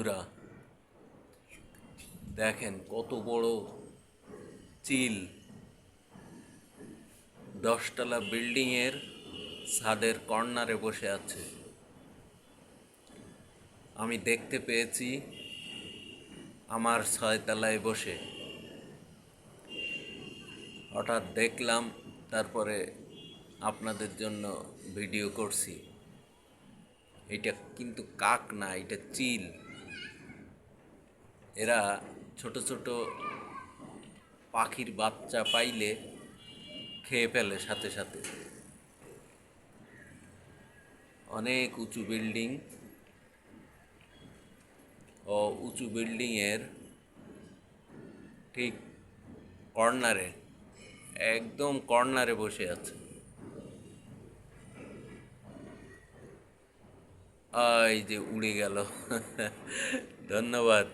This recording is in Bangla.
বন্ধুরা, দেখেন কত বড় চিল 10 তলা বিল্ডিংয়ের ছাদের কর্নারে বসে আছে। আমি দেখতে পেয়েছি আমার 6 তলায় বসে। হঠাৎ দেখলাম, তারপরে আপনাদের জন্য ভিডিও করছি। এটা কিন্তু কাক না, এটা চিল। এরা ছোট ছোট পাখির বাচ্চা পাইলে খেয়ে ফেলে সাথে সাথে। অনেক উঁচু বিল্ডিং ও উঁচু বিল্ডিংয়ের ঠিক কর্নারে, একদম কর্নারে বসে আছে। এই যে উড়ে গেল। ধন্যবাদ।